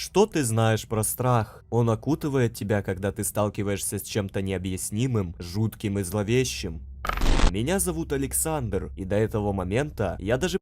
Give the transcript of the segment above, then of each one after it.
Что ты знаешь про страх? Он окутывает тебя, когда ты сталкиваешься с чем-то необъяснимым, жутким и зловещим. Меня зовут Александр, и до этого момента я даже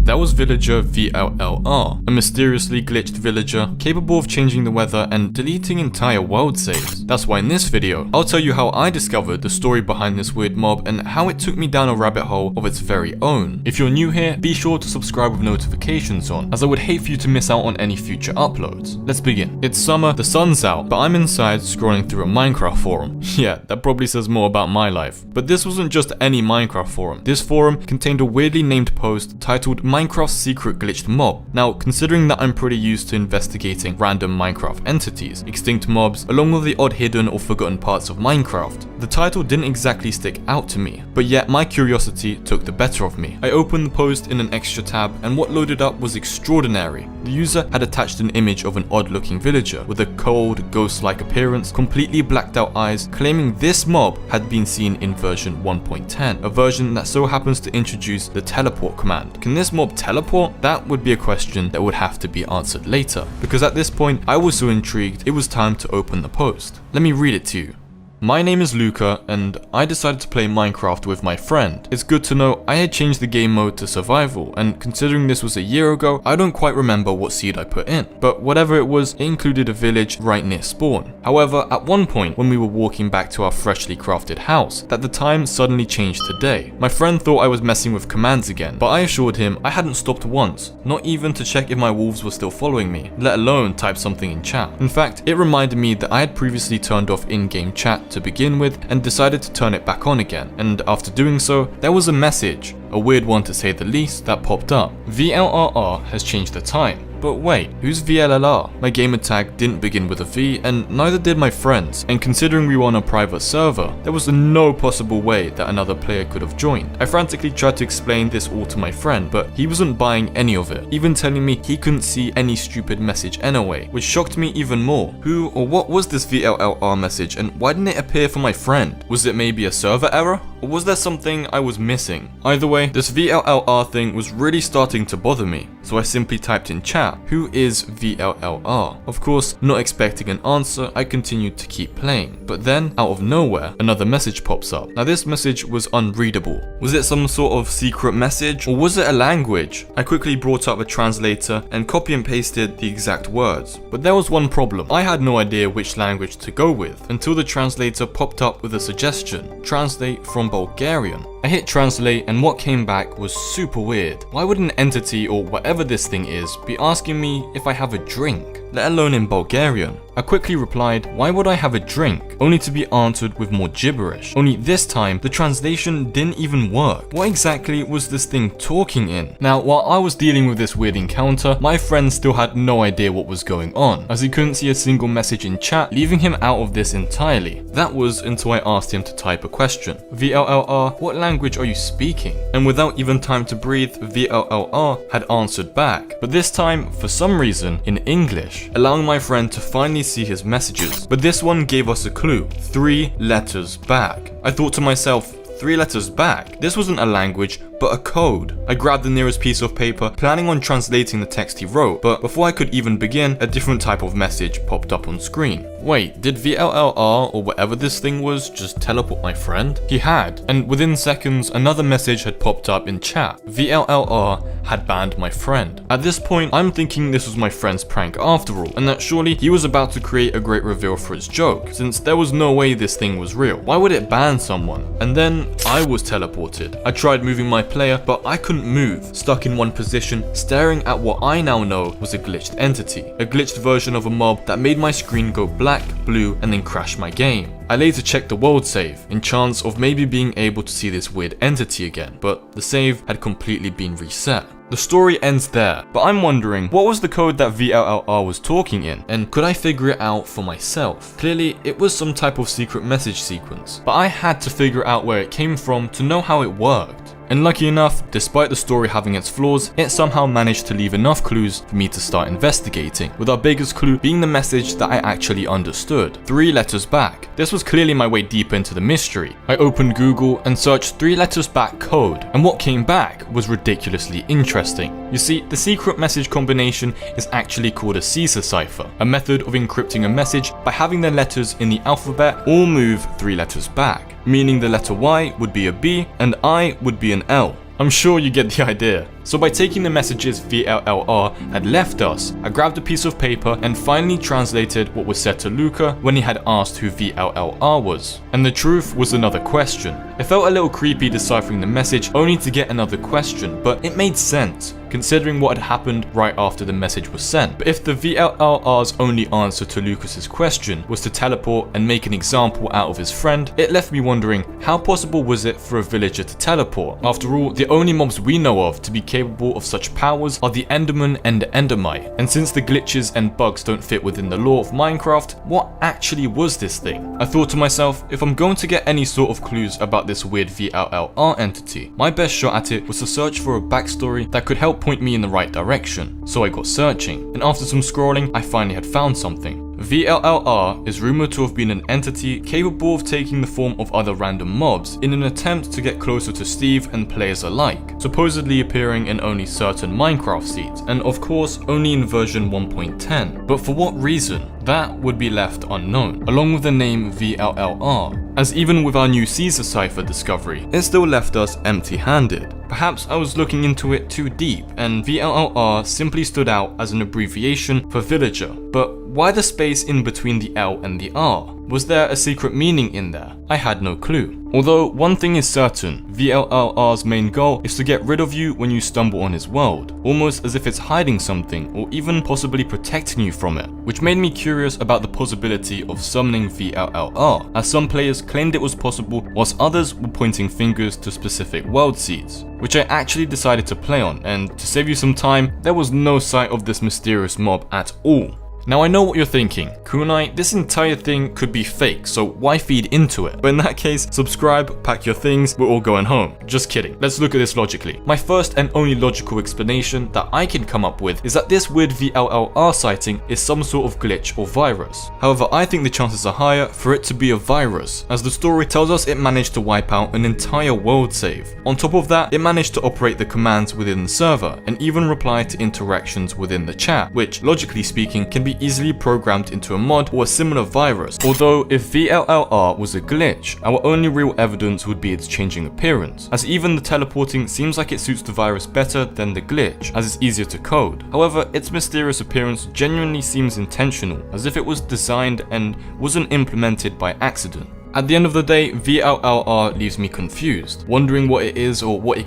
That was villager VLLR, a mysteriously glitched villager capable of changing the weather and deleting entire world saves. That's why in this video, I'll tell you how I discovered the story behind this weird mob and how it took me down a rabbit hole of its very own. If you're new here, be sure to subscribe with notifications on, as I would hate for you to miss out on any future uploads. Let's begin. It's summer, the sun's out, but I'm inside scrolling through a Minecraft forum. Yeah, that probably says more about my life. But this wasn't just any Minecraft forum. This forum contained a weirdly named post titled Minecraft's secret glitched mob. Now, considering that I'm pretty used to investigating random Minecraft entities, extinct mobs, along with the odd hidden or forgotten parts of Minecraft, the title didn't exactly stick out to me, but yet my curiosity took the better of me. I opened the post in an extra tab, and what loaded up was extraordinary. The user had attached an image of an odd-looking villager with a cold, ghost-like appearance, completely blacked out eyes, claiming this mob had been seen in version 1.10, a version that so happens to introduce the teleport command. Can this mob teleport? That would be a question that would have to be answered later, because at this point I was so intrigued it was time to open the post. Let me read it to you. My name is Luca, and I decided to play Minecraft with my friend. It's good to know I had changed the game mode to survival, and considering this was a year ago, I don't quite remember what seed I put in. But whatever it was, it included a village right near spawn. However, at one point when we were walking back to our freshly crafted house, that the time suddenly changed to day. My friend thought I was messing with commands again, but I assured him I hadn't stopped once, not even to check if my wolves were still following me, let alone type something in chat. In fact, it reminded me that I had previously turned off in-game chat to begin with and decided to turn it back on again, and after doing so, there was a message, a weird one to say the least, that popped up. VLRR has changed the time. But wait, who's VLLR? My gamer tag didn't begin with a V, and neither did my friends, and considering we were on a private server, there was no possible way that another player could have joined. I frantically tried to explain this all to my friend, but he wasn't buying any of it, even telling me he couldn't see any stupid message anyway, which shocked me even more. Who or what was this VLLR message, and why didn't it appear for my friend? Was it maybe a server error? Or was there something I was missing? Either way, this VLLR thing was really starting to bother me, so I simply typed in chat, who is VLLR? Of course, not expecting an answer, I continued to keep playing, but then, out of nowhere, another message pops up. Now this message was unreadable. Was it some sort of secret message, or was it a language? I quickly brought up a translator and copy and pasted the exact words, but there was one problem. I had no idea which language to go with, until the translator popped up with a suggestion, translate from Bulgarian. I hit translate and what came back was super weird. Why would an entity or whatever this thing is be asking me if I have a drink, let alone in Bulgarian? I quickly replied, why would I have a drink? Only to be answered with more gibberish. Only this time, the translation didn't even work. What exactly was this thing talking in? Now, while I was dealing with this weird encounter, my friend still had no idea what was going on, as he couldn't see a single message in chat, leaving him out of this entirely. That was until I asked him to type a question. VLLR, what language are you speaking? And without even time to breathe, VLLR had answered back, but this time, for some reason, in English, allowing my friend to finally see his messages. But this one gave us a clue, 3 letters back. I thought to myself, 3 letters back? This wasn't a language, but a code. I grabbed the nearest piece of paper, planning on translating the text he wrote, but before I could even begin, a different type of message popped up on screen. Wait, did VLLR or whatever this thing was just teleport my friend? He had, and within seconds another message had popped up in chat. VLLR had banned my friend. At this point, I'm thinking this was my friend's prank after all, and that surely he was about to create a great reveal for his joke, since there was no way this thing was real. Why would it ban someone? And then I was teleported. I tried moving my player, but I couldn't move, stuck in one position, staring at what I now know was a glitched entity. A glitched version of a mob that made my screen go black, blue, and then crash my game. I later checked the world save, in chance of maybe being able to see this weird entity again, but the save had completely been reset. The story ends there, but I'm wondering, what was the code that VLLR was talking in, and could I figure it out for myself? Clearly, it was some type of secret message sequence, but I had to figure out where it came from to know how it worked. And lucky enough, despite the story having its flaws, it somehow managed to leave enough clues for me to start investigating, with our biggest clue being the message that I actually understood, 3 letters back. This was clearly my way deeper into the mystery. I opened Google and searched 3 letters back code, and what came back was ridiculously interesting. You see, the secret message combination is actually called a Caesar cipher, a method of encrypting a message by having the letters in the alphabet all move 3 letters back, meaning the letter Y would be a B and I would be an L. I'm sure you get the idea. So by taking the messages VLLR had left us, I grabbed a piece of paper and finally translated what was said to Luca when he had asked who VLLR was. And the truth was another question. It felt a little creepy deciphering the message only to get another question, but it made sense, considering what had happened right after the message was sent. But if the VLLR's only answer to Lucas's question was to teleport and make an example out of his friend, it left me wondering, how possible was it for a villager to teleport? After all, the only mobs we know of to be capable of such powers are the Enderman and the Endermite, and since the glitches and bugs don't fit within the lore of Minecraft, what actually was this thing? I thought to myself, if I'm going to get any sort of clues about this weird VLLR entity, my best shot at it was to search for a backstory that could help point me in the right direction. So I got searching, and after some scrolling, I finally had found something. VLLR is rumored to have been an entity capable of taking the form of other random mobs in an attempt to get closer to Steve and players alike, supposedly appearing in only certain Minecraft seeds, and of course only in version 1.10. But for what reason? That would be left unknown, along with the name VLLR, as even with our new Caesar cipher discovery, it still left us empty-handed. Perhaps I was looking into it too deep, and VLLR simply stood out as an abbreviation for villager. But why the space in between the L and the R? Was there a secret meaning in there? I had no clue. Although one thing is certain, VLLR's main goal is to get rid of you when you stumble on his world, almost as if it's hiding something or even possibly protecting you from it, which made me curious about the possibility of summoning VLLR, as some players claimed it was possible whilst others were pointing fingers to specific world seeds, which I actually decided to play on, and to save you some time, there was no sight of this mysterious mob at all. Now I know what you're thinking, Kunai, this entire thing could be fake, so why feed into it? But in that case, subscribe, pack your things, we're all going home. Just kidding, let's look at this logically. My first and only logical explanation that I can come up with is that this weird VLLR sighting is some sort of glitch or virus. However, I think the chances are higher for it to be a virus, as the story tells us it managed to wipe out an entire world save. On top of that, it managed to operate the commands within the server, and even reply to interactions within the chat, which, logically speaking, can be easily programmed into a mod or a similar virus. Although if VLLR was a glitch, our only real evidence would be its changing appearance, as even the teleporting seems like it suits the virus better than the glitch, as it's easier to code. However, its mysterious appearance genuinely seems intentional, as if it was designed and wasn't implemented by accident. At the end of the day, VLLR leaves me confused, wondering what it is or what it